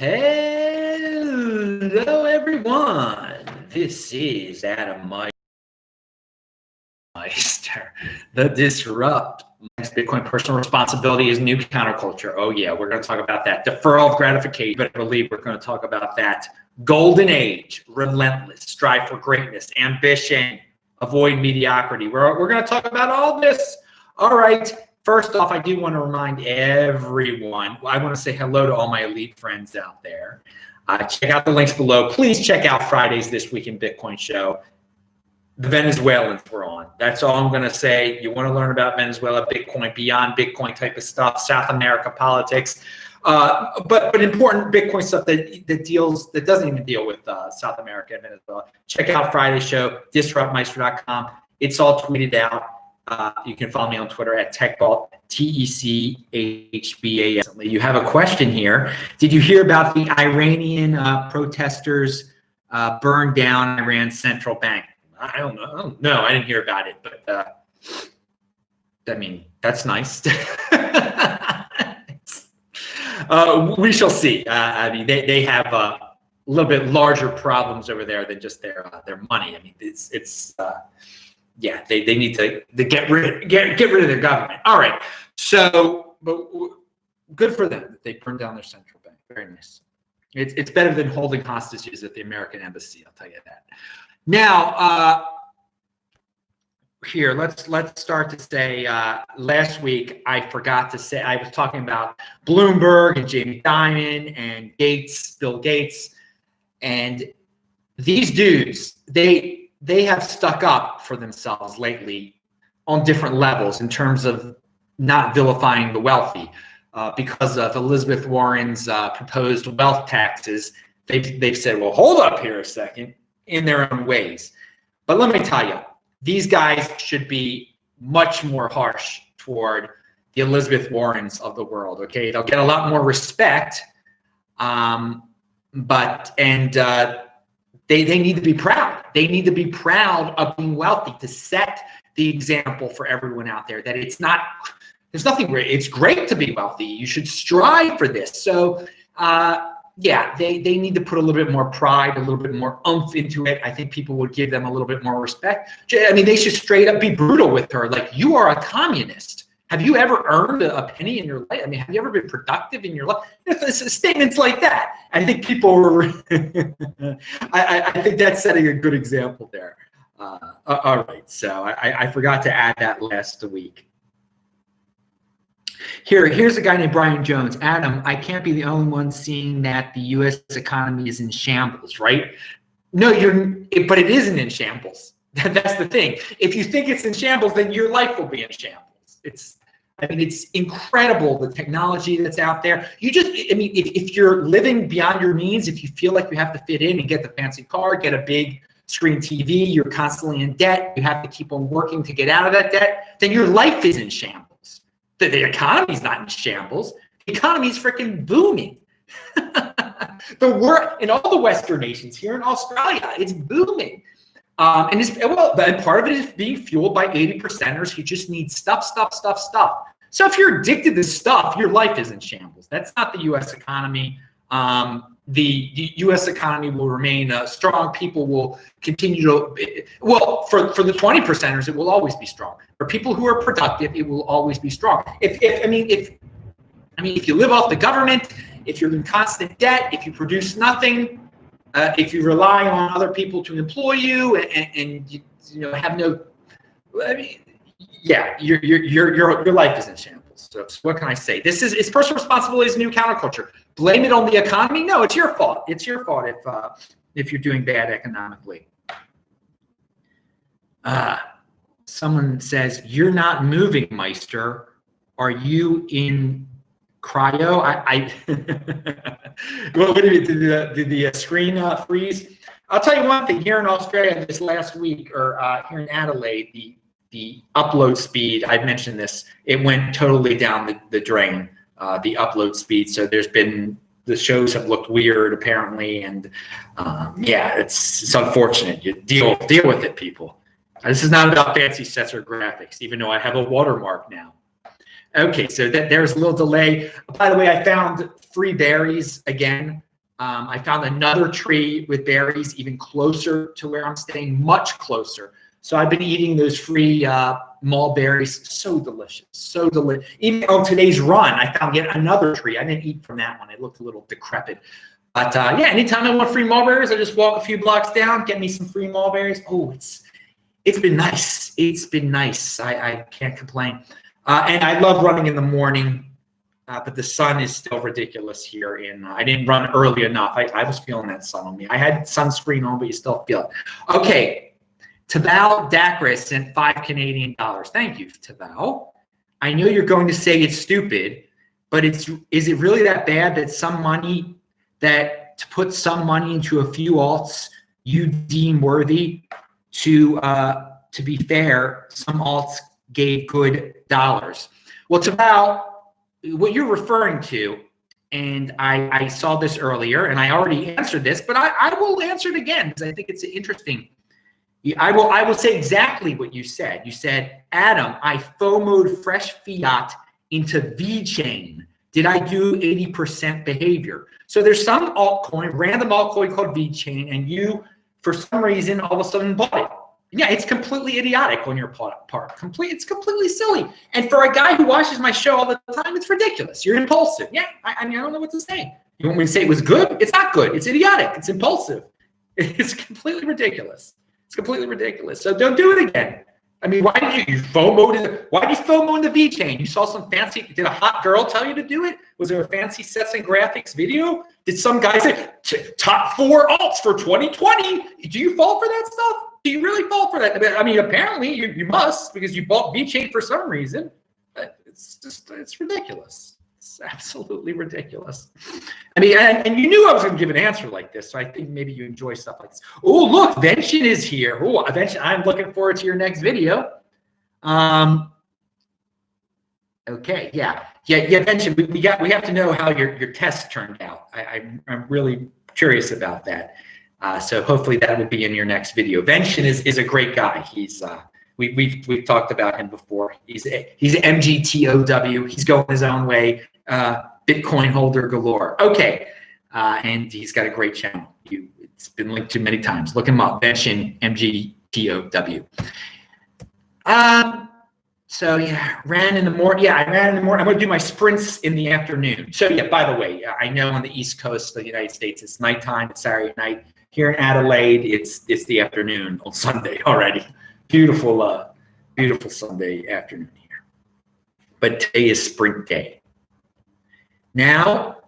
Hello, everyone. This is Adam Meister, the Disrupt Bitcoin Personal Responsibility is New Counterculture. Oh, yeah, we're going to talk about that. Deferral of gratification, but I believe we're going to talk about that. Golden age, relentless, strive for greatness, ambition, avoid mediocrity. We're going to talk about all this. All right. First off, I do want to remind everyone, I want to say hello to all my elite friends out there. Check out the links below. Please check out Friday's This Week in Bitcoin show. The Venezuelans were on. That's all I'm going to say. You want to learn about Venezuela, Bitcoin, beyond Bitcoin type of stuff, South America politics, but important Bitcoin stuff that doesn't even deal with South America and Venezuela. Check out Friday's show, disruptmeister.com. It's all tweeted out. You can follow me on Twitter at TechBalt, TECHBAS. You have a question here. Did you hear about the Iranian protesters burned down Iran's central bank? I don't know. No, I didn't hear about it, but I mean, that's nice. We shall see. I mean, they have a little bit larger problems over there than just their money. I mean, yeah, they need to get rid of their government. All right, so but good for them that they burned down their central bank. Very nice. It's better than holding hostages at the American embassy. I'll tell you that. Now, here let's start to say. Last week I forgot to say I was talking about Bloomberg and Jamie Dimon and Bill Gates, and these dudes they have stuck up for themselves lately on different levels in terms of not vilifying the wealthy. Because of Elizabeth Warren's proposed wealth taxes, they've said, well, hold up here a second, in their own ways. But let me tell you, these guys should be much more harsh toward the Elizabeth Warrens of the world, okay? They'll get a lot more respect, they need to be proud. They need to be proud of being wealthy, to set the example for everyone out there that there's nothing great. It's great to be wealthy. You should strive for this. So, yeah, they need to put a little bit more pride, a little bit more oomph into it. I think people would give them a little bit more respect. I mean, they should straight up be brutal with her. Like, you are a communist. Have you ever earned a penny in your life? I mean, have you ever been productive in your life? Statements like that. I think people were, I think that's setting a good example there. All right, so I forgot to add that last week. Here's a guy named Brian Jones. Adam, I can't be the only one seeing that the U.S. economy is in shambles, right? No, but it isn't in shambles. That's the thing. If you think it's in shambles, then your life will be in shambles. It's incredible, the technology that's out there. If you're living beyond your means, if you feel like you have to fit in and get the fancy car, get a big screen TV, you're constantly in debt, you have to keep on working to get out of that debt, then your life is in shambles. The economy's not in shambles. The economy's freaking booming. In all the Western nations, here in Australia, it's booming. And part of it is being fueled by 80%ers who just need stuff. So if you're addicted to stuff, your life is in shambles. That's not the U.S. economy. The U.S. economy will remain strong. People will continue to, for the 20%ers, it will always be strong. For people who are productive, it will always be strong. If you live off the government, if you're in constant debt, if you produce nothing, if you rely on other people to employ you, and you have no, your life is in shambles. So what can I say? It's personal responsibility is a new counterculture. Blame it on the economy? No, it's your fault. It's your fault if you're doing bad economically. Someone says, you're not moving, Meister. Are you in cryo? What do you did the screen freeze? I'll tell you one thing. Here in Australia this last week, or here in Adelaide, the upload speed, I've mentioned this, it went totally down the drain, the upload speed. So the shows have looked weird apparently. And yeah, it's unfortunate. You deal with it, people. This is not about fancy sets or graphics, even though I have a watermark now. Okay, so there's a little delay. By the way, I found free berries again. I found another tree with berries even closer to where I'm staying, much closer. So I've been eating those free mulberries. So delicious, so delicious. Even on today's run, I found yet another tree. I didn't eat from that one. It looked a little decrepit. But yeah, anytime I want free mulberries, I just walk a few blocks down, get me some free mulberries. Oh, it's been nice. It's been nice. I can't complain. And I love running in the morning. But the sun is still ridiculous here. I didn't run early enough. I was feeling that sun on me. I had sunscreen on, but you still feel it. Okay, Taval Dacris sent $5 Canadian. Thank you, Taval. I know you're going to say it's stupid, but is it really that bad that to put some money into a few alts you deem worthy? To be fair, some alts gave good dollars. Well, Taval, what you're referring to, and I saw this earlier, and I already answered this, but I will answer it again because I think it's interesting. I will say exactly what you said. You said, Adam, I FOMO'd fresh fiat into VeChain. Did I do 80% behavior? So there's some altcoin, random altcoin called VeChain, and you, for some reason, all of a sudden bought it. Yeah, it's completely idiotic on your part. It's completely silly. And for a guy who watches my show all the time, it's ridiculous. You're impulsive. Yeah, I mean, I don't know what to say. You want me to say it was good? It's not good. It's idiotic. It's impulsive. It's completely ridiculous. It's completely ridiculous. So don't do it again. I mean, why did you FOMO in the VeChain? You saw some fancy, did a hot girl tell you to do it? Was there a fancy sets and graphics video? Did some guy say, top 4 alts for 2020? Do you fall for that stuff? Do you really fall for that? I mean, apparently you must, because you bought VeChain for some reason. It's ridiculous. It's absolutely ridiculous. I mean, and you knew I was going to give an answer like this, so I think maybe you enjoy stuff like this. Oh, look, Vention is here. Oh, Vention, I'm looking forward to your next video. Okay, yeah, Vention, we have to know how your test turned out. I'm really curious about that. So hopefully that will be in your next video. Vention is a great guy. He's we've talked about him before. He's MGTOW. He's going his own way. Bitcoin holder galore. Okay, and he's got a great channel. It's been linked to many times. Look him up. Vention MGTOW. So yeah, ran in the morning. Yeah, I ran in the morning. I'm going to do my sprints in the afternoon. So yeah, by the way, I know on the East Coast of the United States, it's nighttime. It's Saturday night. Here in Adelaide, it's the afternoon on Sunday already. Beautiful, beautiful Sunday afternoon here. But today is sprint day. Now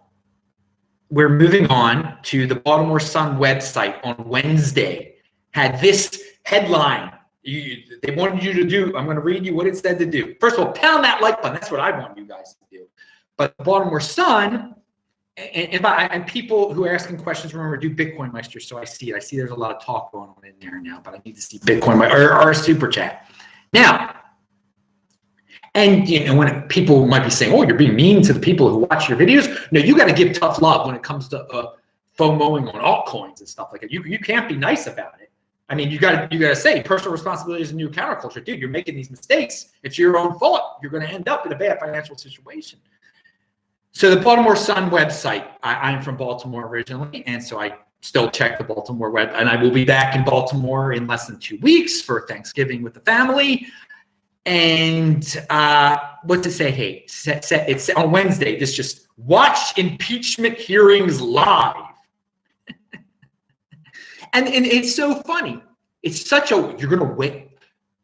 we're moving on to the Baltimore Sun website on Wednesday. Had this headline. They wanted you to do. I'm going to read you what it said to do. First of all, pound that like button. That's what I want you guys to do. But the Baltimore Sun. And people who are asking questions, remember, do Bitcoin Meister, so I see it. I see there's a lot of talk going on in there now, but I need to see Bitcoin Meister or super chat. Now, and when people might be saying, oh, you're being mean to the people who watch your videos. No, you got to give tough love when it comes to FOMOing on altcoins and stuff like that. You can't be nice about it. I mean, you got to say personal responsibility is a new counterculture. Dude, you're making these mistakes. It's your own fault. You're going to end up in a bad financial situation. So the Baltimore Sun website, I'm from Baltimore originally, and so I still check the Baltimore web, and I will be back in Baltimore in less than 2 weeks for Thanksgiving with the family. And what to say? Hey, it's on Wednesday. This just watch impeachment hearings live. and it's so funny. It's such a, you're going to wait.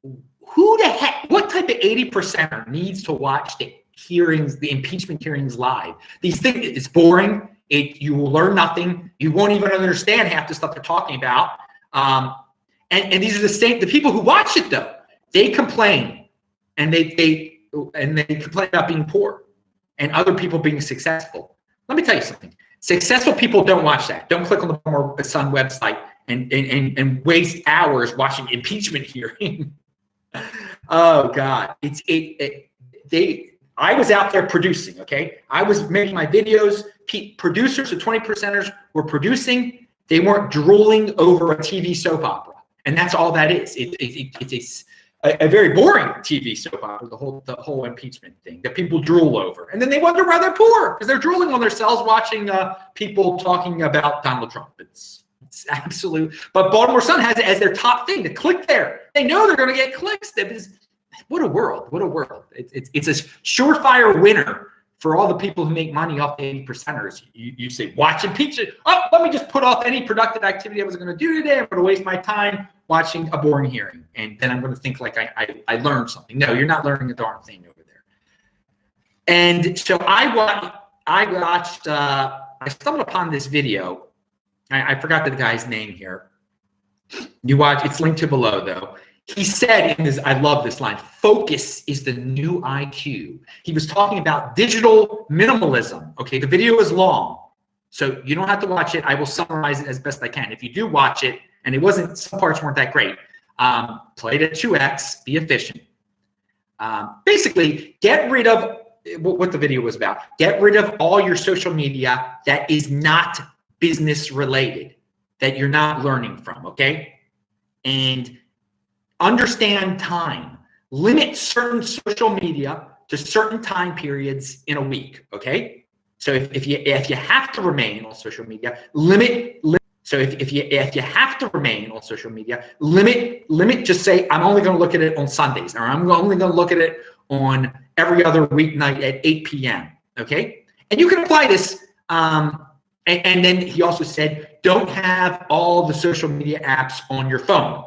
Who the heck, what type of 80%er needs to watch the hearings, the impeachment hearings live? These things, it's boring. You will learn nothing. You won't even understand half the stuff they're talking about. And these are the people who watch it though. They complain, and they complain about being poor, and other people being successful. Let me tell you something. Successful people don't watch that. Don't click on the Baltimore Sun website and waste hours watching impeachment hearing. Oh God, I was out there producing, okay? I was making my videos. Producers, the 20%ers were producing. They weren't drooling over a TV soap opera. And that's all that is. It's a very boring TV soap opera, the whole impeachment thing that people drool over. And then they wonder why they're poor, because they're drooling on themselves watching people talking about Donald Trump. It's absolute. But Baltimore Sun has it as their top thing to click there. They know they're going to get clicks. What a world. What a world. It's a surefire winner for all the people who make money off the 80%ers. You say, watch impeachment. Oh, let me just put off any productive activity I was going to do today. I'm going to waste my time watching a boring hearing. And then I'm going to think like I learned something. No, you're not learning a darn thing over there. And so I stumbled upon this video. I forgot the guy's name here. You watch, it's linked to below though. He said in this, I love this line, focus is the new IQ. He was talking about digital minimalism. Okay, the video is long, so you don't have to watch it. I will summarize it as best I can. If you do watch it, and some parts weren't that great, play it at 2x, be efficient. Basically, get rid of what the video was about. Get rid of all your social media that is not business related, that you're not learning from, okay? And understand time. Limit certain social media to certain time periods in a week, okay? So if you have to remain on social media, limit. So if you have to remain on social media, limit. Just say I'm only going to look at it on Sundays, or I'm only going to look at it on every other weeknight at 8 p.m. Okay, and you can apply this. And then he also said, don't have all the social media apps on your phone.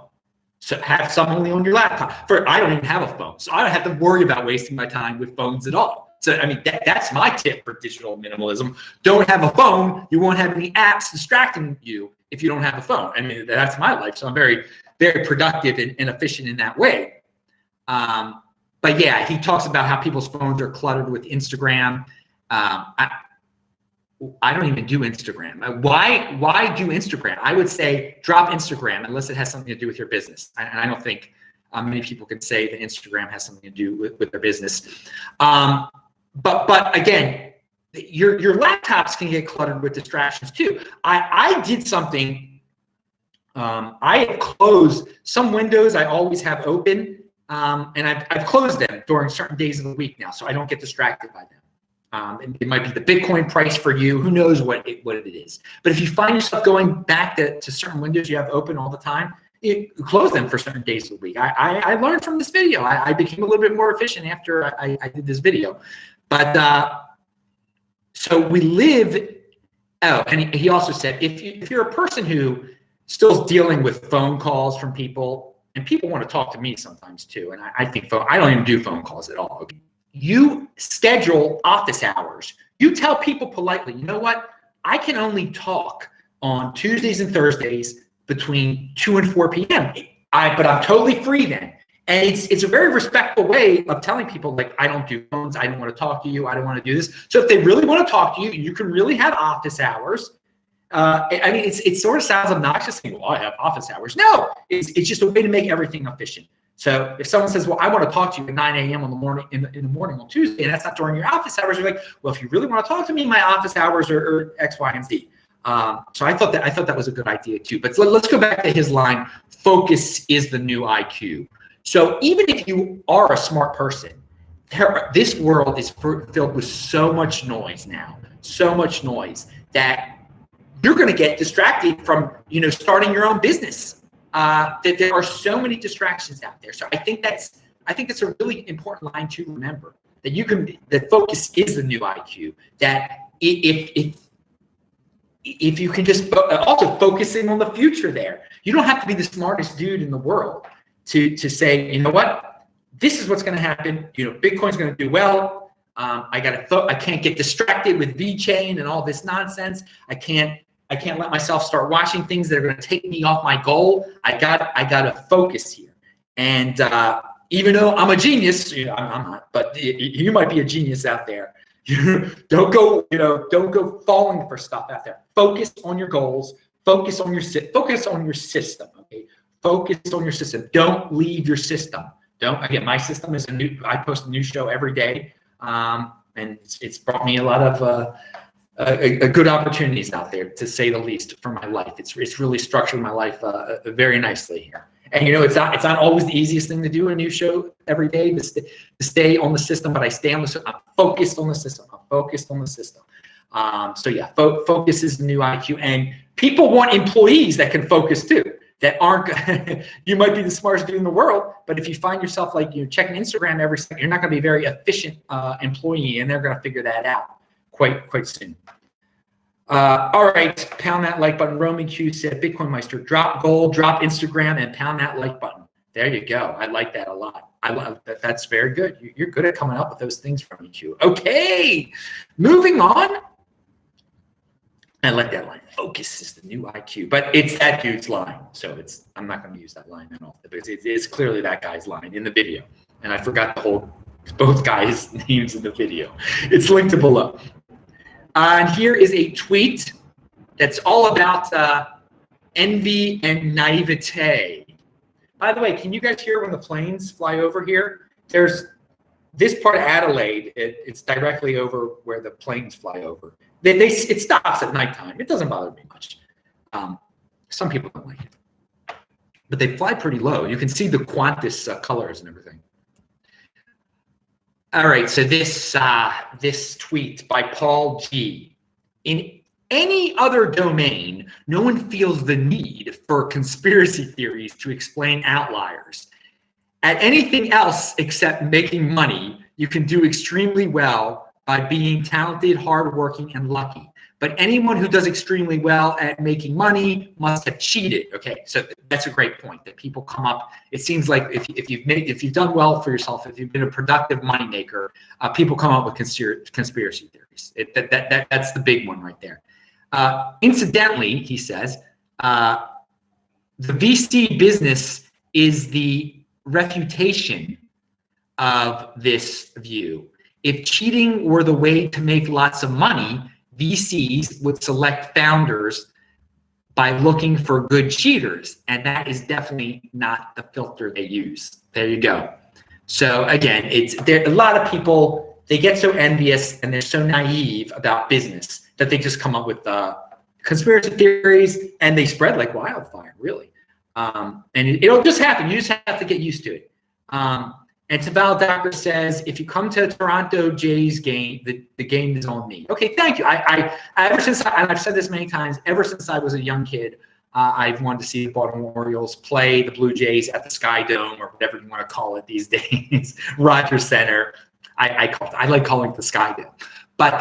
So have some only on your laptop. I don't even have a phone, so I don't have to worry about wasting my time with phones at all. So, I mean, that's my tip for digital minimalism. Don't have a phone. You won't have any apps distracting you if you don't have a phone. I mean, that's my life. So I'm very, very productive and efficient in that way. But yeah, he talks about how people's phones are cluttered with Instagram. I don't even do Instagram. Why do Instagram? I would say drop Instagram unless it has something to do with your business. And I don't think many people can say that Instagram has something to do with their business. But again, your laptops can get cluttered with distractions too. I did something. I have closed some windows I always have open, and I've closed them during certain days of the week now, so I don't get distracted by them. It might be the Bitcoin price for you. Who knows what it is? But if you find yourself going back to certain windows you have open all the time, you close them for certain days of the week. I learned from this video. I became a little bit more efficient after I did this video. But so we live. Oh, and he also said if you're a person who still is dealing with phone calls from people, and people want to talk to me sometimes too, and I think I don't even do phone calls at all. Okay? You schedule office hours. You tell people politely, you know what? I can only talk on Tuesdays and Thursdays between 2 and 4 p.m. But I'm totally free then. And it's a very respectful way of telling people, like, I don't do phones. I don't want to talk to you. I don't want to do this. So if they really want to talk to you, you can really have office hours. I mean, it sort of sounds obnoxious saying, well, I have office hours. No, it's just a way to make everything efficient. So if someone says, well, I want to talk to you at 9 a.m. in the morning on Tuesday, and that's not during your office hours, you're like, well, if you really want to talk to me, my office hours are X, Y, and Z. So I thought that was a good idea too. But let's go back to his line, focus is the new IQ. So even if you are a smart person, this world is filled with so much noise now, so much noise that you're going to get distracted from, starting your own business. That there are so many distractions out there. So I think that's a really important line to remember, that focus is the new IQ. That if you can just also focusing on the future there, you don't have to be the smartest dude in the world to say, you know what, this is what's going to happen. Bitcoin's going to do well. I can't get distracted with VeChain and all this nonsense. I can't let myself start watching things that are going to take me off my goal. I got to focus here. And even though I'm a genius, I'm not, but you might be a genius out there. Don't go falling for stuff out there. Focus on your goals. Focus on your system. Okay. Focus on your system. Don't leave your system. Again, my system is I post a new show every day, and it's brought me a lot of good opportunities out there, to say the least, for my life. It's really structured my life very nicely here. And it's not always the easiest thing to do a new show every day to stay on the system, but I stay on the system. I'm focused on the system. So yeah, focus is the new IQ, and people want employees that can focus too. That aren't, you might be the smartest dude in the world, but if you find yourself like checking Instagram every second, you're not going to be a very efficient employee, and they're going to figure that out quite soon. All right, pound that like button. Roman Q said, Bitcoin Meister, drop gold, drop Instagram, and pound that like button. There you go. I like that a lot. I love that. That's very good. You're good at coming up with those things from Q. Okay, moving on. I like that line. Focus is the new IQ, but it's that dude's line. So I'm not going to use that line at all. It's clearly that guy's line in the video. And I forgot both guys' names in the video. It's linked to below. And here is a tweet that's all about envy and naivete. By the way, can you guys hear when the planes fly over here? There's this part of Adelaide, it's directly over where the planes fly over. It stops at nighttime. It doesn't bother me much. Some people don't like it, but they fly pretty low. You can see the Qantas colors and everything. All right, so this tweet by Paul G. In any other domain, no one feels the need for conspiracy theories to explain outliers. At anything else except making money, you can do extremely well by being talented, hardworking, and lucky. But anyone who does extremely well at making money must have cheated. Okay, so that's a great point that people come up. It seems like if you've done well for yourself, if you've been a productive moneymaker, people come up with conspiracy theories. That's the big one right there. Incidentally, he says, the VC business is the refutation of this view. If cheating were the way to make lots of money, VCs would select founders by looking for good cheaters, and that is definitely not the filter they use. There you go. So again, a lot of people, they get so envious and they're so naive about business that they just come up with conspiracy theories, and they spread like wildfire, really. And it'll just happen. You just have to get used to it. And Taval Docker says, if you come to a Toronto Jays game, the game is on me. Okay, thank you. Ever since, and I've said this many times, ever since I was a young kid, I've wanted to see the Baltimore Orioles play the Blue Jays at the Sky Dome, or whatever you want to call it these days, Rogers Center. I like calling it the Sky Dome. But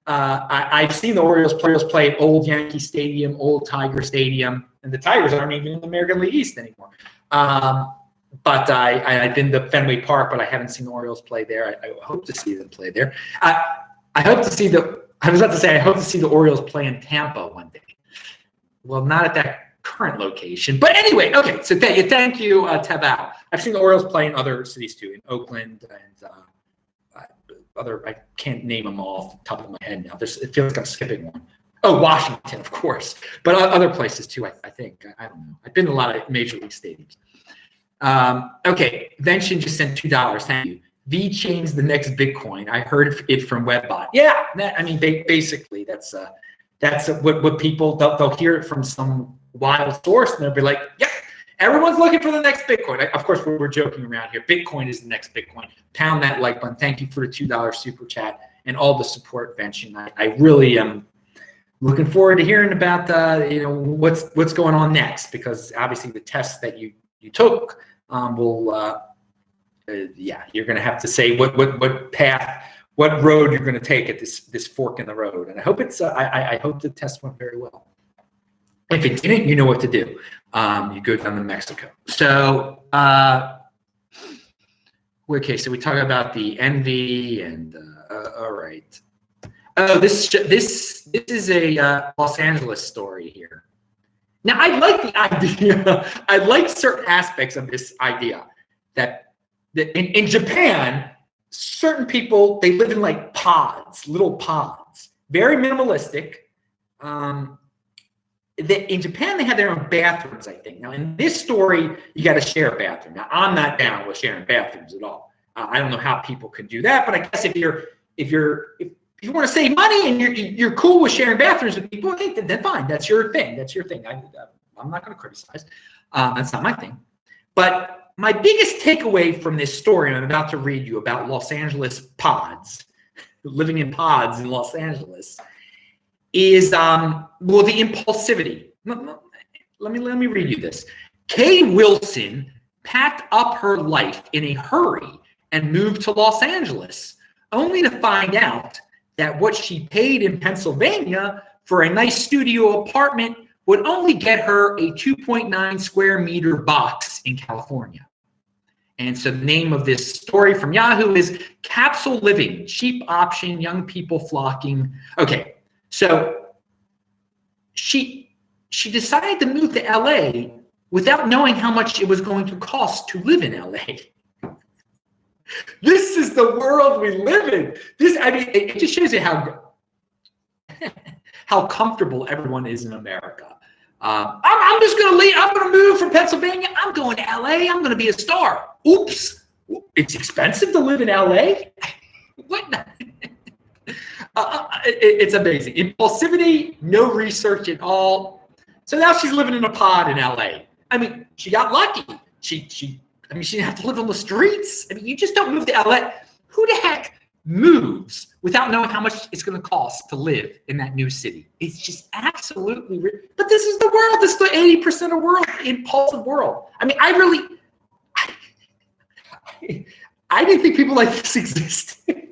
I've seen the Orioles players play at old Yankee Stadium, old Tiger Stadium, and the Tigers aren't even in the American League East anymore. But I've been to Fenway Park, but I haven't seen the Orioles play there. I hope to see them play there. I hope to see I was about to say, I hope to see the Orioles play in Tampa one day. Well, not at that current location. But anyway, okay, so thank you, Taval. I've seen the Orioles play in other cities too, in Oakland and I can't name them all off the top of my head now. It feels like I'm skipping one. Oh, Washington, of course. But other places too, I think. I don't know. I've been to a lot of major league stadiums. Okay, Vention just sent $2. Thank you. VeChain's the next Bitcoin. I heard it from Webbot. Yeah, basically that's what people they'll hear it from some wild source, and they'll be like, "Yeah, everyone's looking for the next Bitcoin." Of course, we're joking around here. Bitcoin is the next Bitcoin. Pound that like button. Thank you for the $2 super chat and all the support, Vention. I really am looking forward to hearing about what's going on next, because obviously the tests that you took you're going to have to say what path, what road you're going to take at this fork in the road. And I hope I hope the test went very well. If it didn't, you know what to do. You go down to Mexico. So okay, so we talk about the envy and all right. Oh, this is a Los Angeles story here. Now, I like the idea. I like certain aspects of this idea that in Japan, certain people, they live in like pods, little pods, very minimalistic. In Japan, they have their own bathrooms, I think. Now, in this story, you got to share a bathroom. Now, I'm not down with sharing bathrooms at all. I don't know how people can do that, but I guess if you want to save money and you're cool with sharing bathrooms with people, okay, then fine. That's your thing. I'm not going to criticize. That's not my thing. But my biggest takeaway from this story I'm about to read you about Los Angeles pods, living in pods in Los Angeles, is well, the impulsivity. Let me read you this. Kay Wilson packed up her life in a hurry and moved to Los Angeles, only to find out that what she paid in Pennsylvania for a nice studio apartment would only get her a 2.9 square meter box in California. And so the name of this story from Yahoo is Capsule Living, Cheap Option, Young People Flocking. Okay, so she decided to move to LA without knowing how much it was going to cost to live in LA. This is the world we live in. It just shows you how comfortable everyone is in America. I'm just going to leave. I'm going to move from Pennsylvania. I'm going to LA. I'm going to be a star. Oops. It's expensive to live in LA? What? It's amazing. Impulsivity, no research at all. So now she's living in a pod in LA. I mean, she got lucky. She didn't have to live on the streets. I mean, you just don't move to LA. Who the heck moves without knowing how much it's going to cost to live in that new city? It's just absolutely, but this is the world. This is the 80% of the world, impulsive world. I mean, I didn't think people like this existed.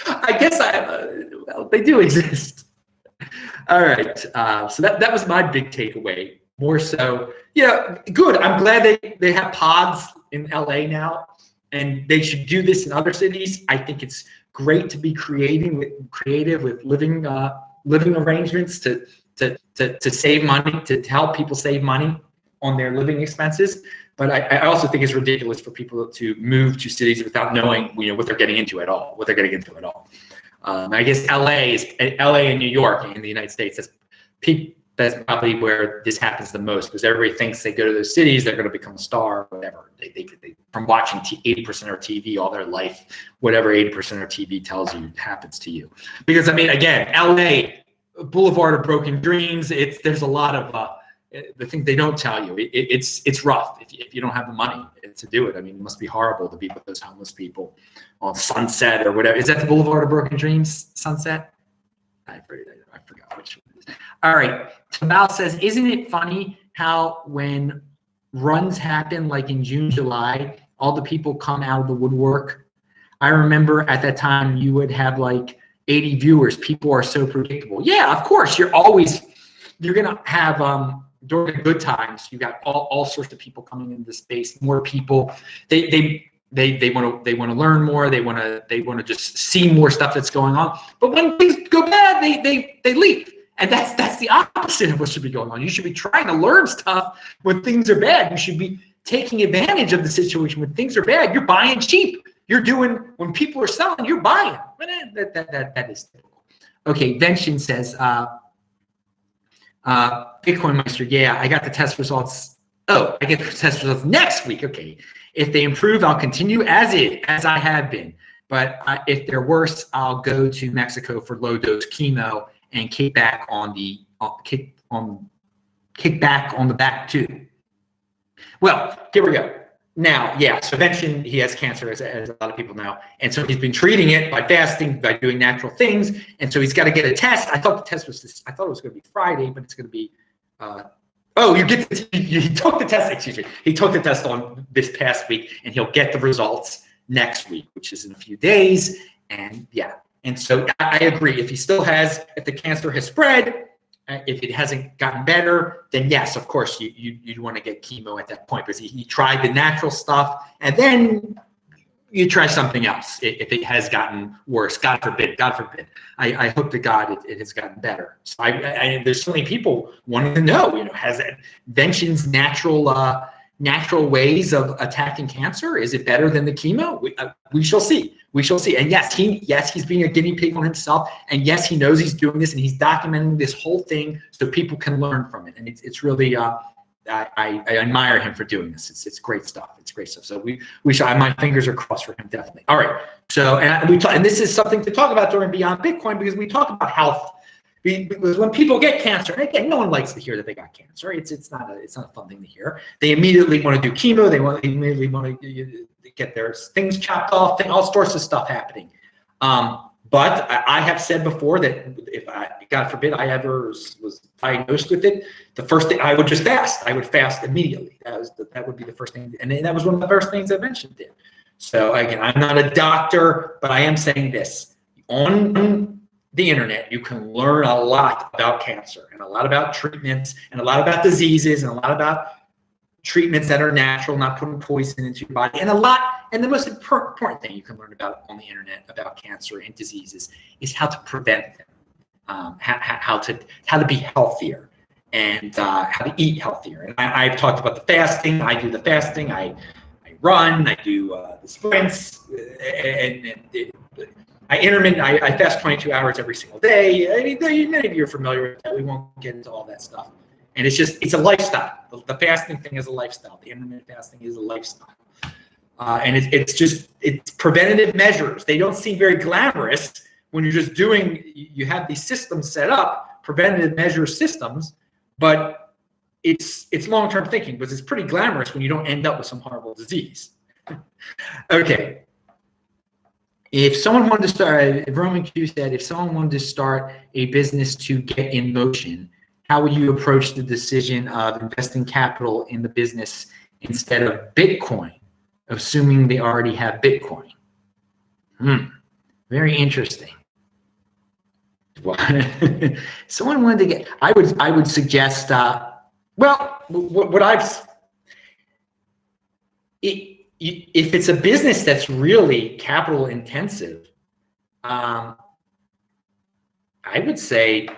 I guess well, they do exist. All right. So that was my big takeaway. More so, yeah, good. I'm glad they have pods in LA now, and they should do this in other cities. I think it's great to be creative with living arrangements to save money, to help people save money on their living expenses. But I also think it's ridiculous for people to move to cities without knowing what they're getting into at all. I guess LA and New York in the United States, that's probably where this happens the most, because everybody thinks they go to those cities, they're going to become a star or whatever. They from watching 80% of TV all their life, whatever 80% of TV tells you happens to you. Because I mean, again, LA, Boulevard of Broken Dreams. There's a lot of the thing they don't tell you. It's rough if you don't have the money to do it. I mean, it must be horrible to be with those homeless people on Sunset or whatever. Is that the Boulevard of Broken Dreams? Sunset? I forgot which one it is. All right. Tamal says, isn't it funny how when runs happen, like in June, July, all the people come out of the woodwork? I remember at that time you would have like 80 viewers. People are so predictable. Yeah, of course. You're going to have, during the good times, you got all sorts of people coming into the space, more people. They want to learn more. They want to just see more stuff that's going on. But when things go bad, they leave. And that's the opposite of what should be going on. You should be trying to learn stuff when things are bad. You should be taking advantage of the situation when things are bad. You're buying cheap. You're doing, when people are selling, you're buying. That is typical. Okay, Venshin says, Bitcoin Meister, yeah, I got the test results. Oh, I get the test results next week. Okay. If they improve, I'll continue as I have been. But if they're worse, I'll go to Mexico for low dose chemo and kick back on the back too. Well, here we go. Now, yeah, so Venshin, he has cancer, as a lot of people know. And so he's been treating it by fasting, by doing natural things. And so he's got to get a test. I thought it was going to be Friday, but it's going to be, he took the test, excuse me. He took the test on this past week, and he'll get the results next week, which is in a few days. And yeah, and so I agree. If the cancer has spread, if it hasn't gotten better, then yes, of course, you want to get chemo at that point, because he tried the natural stuff, and then you try something else if it has gotten worse. God forbid. I hope to God it has gotten better. So there's so many people wanting to know, has Venshin's natural ways of attacking cancer, is it better than the chemo? We shall see. And yes, he's being a guinea pig on himself. And yes, he knows he's doing this, and he's documenting this whole thing so people can learn from it. And it's really, I admire him for doing this. It's great stuff. So we shall. My fingers are crossed for him, definitely. All right. So and this is something to talk about during Beyond Bitcoin, because we talk about health. Because when people get cancer, and again, no one likes to hear that they got cancer. It's not a fun thing to hear. They immediately want to do chemo. They immediately want to get their things chopped off. All sorts of stuff happening. But I have said before that if God forbid, I ever was diagnosed with it, the first thing I would just fast. I would fast immediately. That would be the first thing, and that was one of the first things I mentioned it. So again, I'm not a doctor, but I am saying this: on the internet, you can learn a lot about cancer and a lot about treatments and a lot about diseases and a lot about treatments that are natural, not putting poison into your body, and the most important thing you can learn about on the internet about cancer and diseases is how to prevent them, how to be healthier, and how to eat healthier. And I've talked about the fasting. I do the fasting. I run. I do the sprints, and I fast 22 hours every single day. I mean, many of you are familiar with that. We won't get into all that stuff. And it's a lifestyle. The fasting thing is a lifestyle. The intermittent fasting is a lifestyle. And it's preventative measures. They don't seem very glamorous when you're just you have these systems set up, preventative measure systems, but it's long-term thinking, because it's pretty glamorous when you don't end up with some horrible disease. Okay. If someone wanted to start, Roman Q said, if someone wanted to start a business to get in motion, how would you approach the decision of investing capital in the business instead of Bitcoin, assuming they already have Bitcoin? Very interesting. Someone wanted to get, I would suggest, if it's a business that's really capital intensive, I would say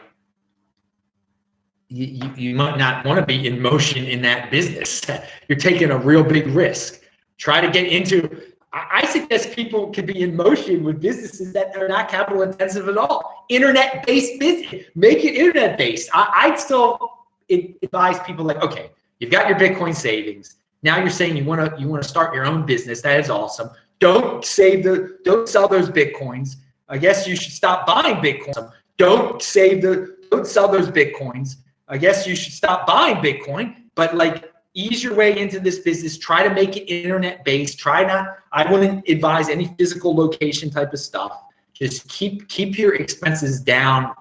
you might not want to be in motion in that business. You're taking a real big risk. Try to get into, I suggest people can be in motion with businesses that are not capital intensive at all. Internet-based business, make it internet-based. I'd still advise people like, okay, you've got your Bitcoin savings. Now you're saying you want to start your own business. That is awesome. Don't sell those Bitcoins. I guess you should stop buying Bitcoin. Don't sell those Bitcoins. I guess you should stop buying Bitcoin, but like ease your way into this business. Try to make it internet based. I wouldn't advise any physical location type of stuff. Just keep your expenses down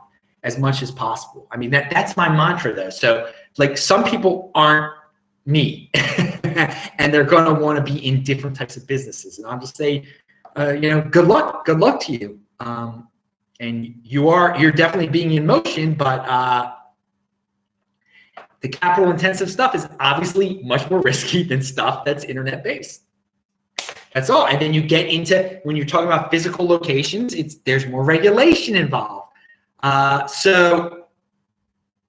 as much as possible. I mean, that's my mantra though. So like some people aren't me and they're going to want to be in different types of businesses. And I'll just say, good luck to you. And you're definitely being in motion, but the capital intensive stuff is obviously much more risky than stuff that's internet based. That's all. And then you get into, when you're talking about physical locations, there's more regulation involved. So,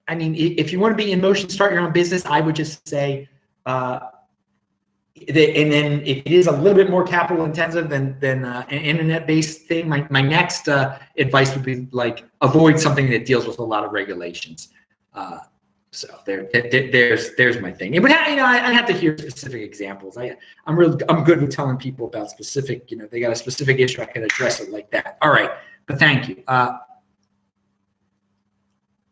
I mean, if you want to be in motion, start your own business, I would just say, and then if it is a little bit more capital intensive than an internet-based thing, my next advice would be like avoid something that deals with a lot of regulations. So there's my thing. But I have to hear specific examples. I'm good with telling people about specific. They got a specific issue, I can address it like that. All right, but thank you.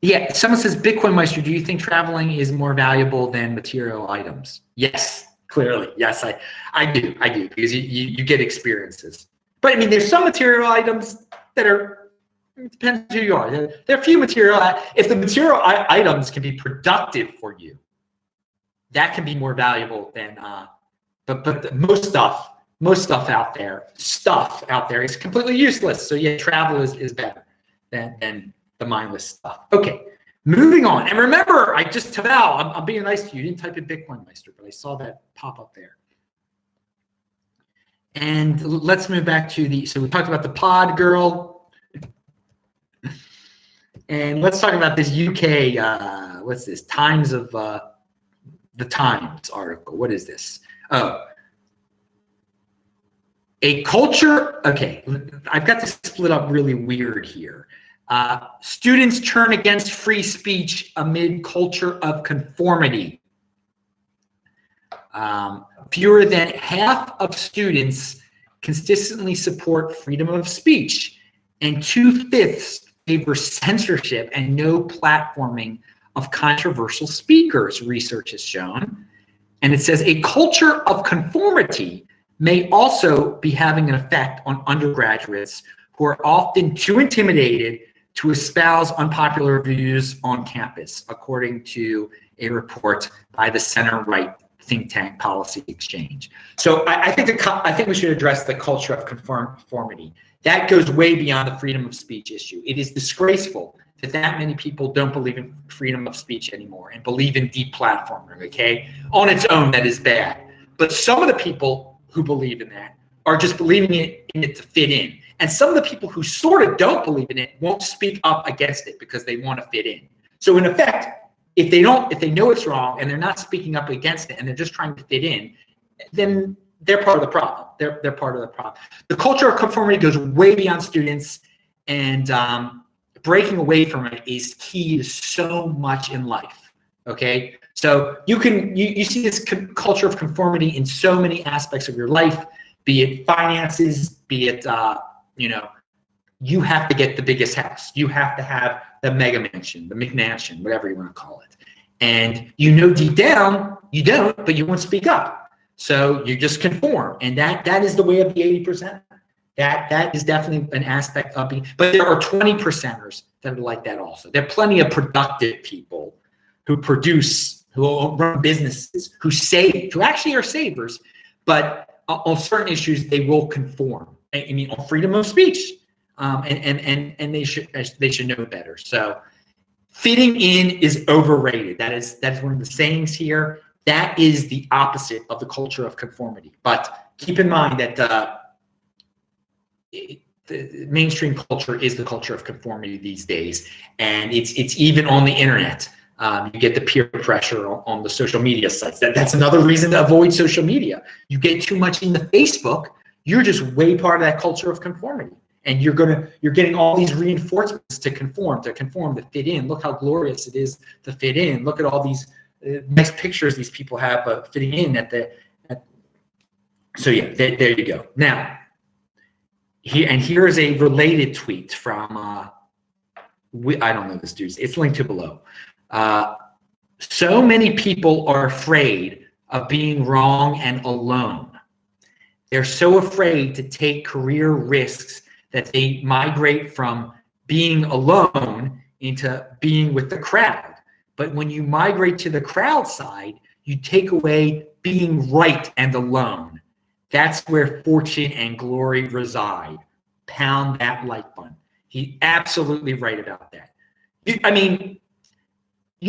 Yeah, someone says, Bitcoin Meister, do you think traveling is more valuable than material items? Yes, clearly. Yes, I do, because you get experiences. But I mean, there's some material items that it depends who you are. There are few material, if the material items can be productive for you, that can be more valuable than, but most stuff out there is completely useless. So yeah, travel is better than the mindless stuff. Okay, moving on. And remember, Taval, I'm being nice to you. You didn't type in Bitcoin Meister, but I saw that pop up there. And let's move back to so we talked about the pod girl. And let's talk about this UK, what's this? Times of the Times article. What is this? Oh. A culture, okay, I've got this split up really weird here. Students turn against free speech amid culture of conformity. Fewer than half of students consistently support freedom of speech, and 2/5 favor censorship and no platforming of controversial speakers, research has shown. And it says a culture of conformity may also be having an effect on undergraduates who are often too intimidated to espouse unpopular views on campus, according to a report by the center-right think tank Policy Exchange. So I think we should address the culture of conformity. That goes way beyond the freedom of speech issue. It is disgraceful that many people don't believe in freedom of speech anymore and believe in deplatforming, okay? On its own, that is bad. But some of the people who believe in that are just believing in it to fit in. And some of the people who sort of don't believe in it won't speak up against it because they want to fit in. So in effect, if they know it's wrong and they're not speaking up against it and they're just trying to fit in, then they're part of the problem. They're part of the problem. The culture of conformity goes way beyond students, and breaking away from it is key to so much in life. Okay, so you see this culture of conformity in so many aspects of your life, be it finances, be it you have to get the biggest house, you have to have the mega mansion, the McMansion, whatever you want to call it, and deep down you don't, but you won't speak up. So you just conform, and that is the way of the 80%. That is definitely an aspect of being, but there are 20%ers that are like that also. There are plenty of productive people who produce, who run businesses, who save, who actually are savers, but on certain issues they will conform. I mean, on freedom of speech, and they should know better. So fitting in is overrated. That's one of the sayings here. That is the opposite of the culture of conformity. But keep in mind that the mainstream culture is the culture of conformity these days, and it's even on the internet. You get the peer pressure on the social media sites. That's another reason to avoid social media. You get too much into Facebook, you're just way part of that culture of conformity, and you're getting all these reinforcements to conform, to fit in. Look how glorious it is to fit in. Look at all these nice pictures these people have of fitting in so yeah, there you go. Now, here is a related tweet from I don't know this dude's. It's linked to below. So many people are afraid of being wrong and alone. They're so afraid to take career risks that they migrate from being alone into being with the crowd. But when you migrate to the crowd side, you take away being right and alone. That's where fortune and glory reside. Pound that like button. He's absolutely right about that. You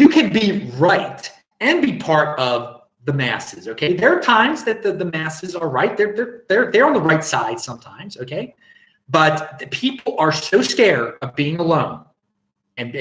can be right and be part of the masses, okay? There are times that the masses are right. They're on the right side sometimes, okay? But the people are so scared of being alone and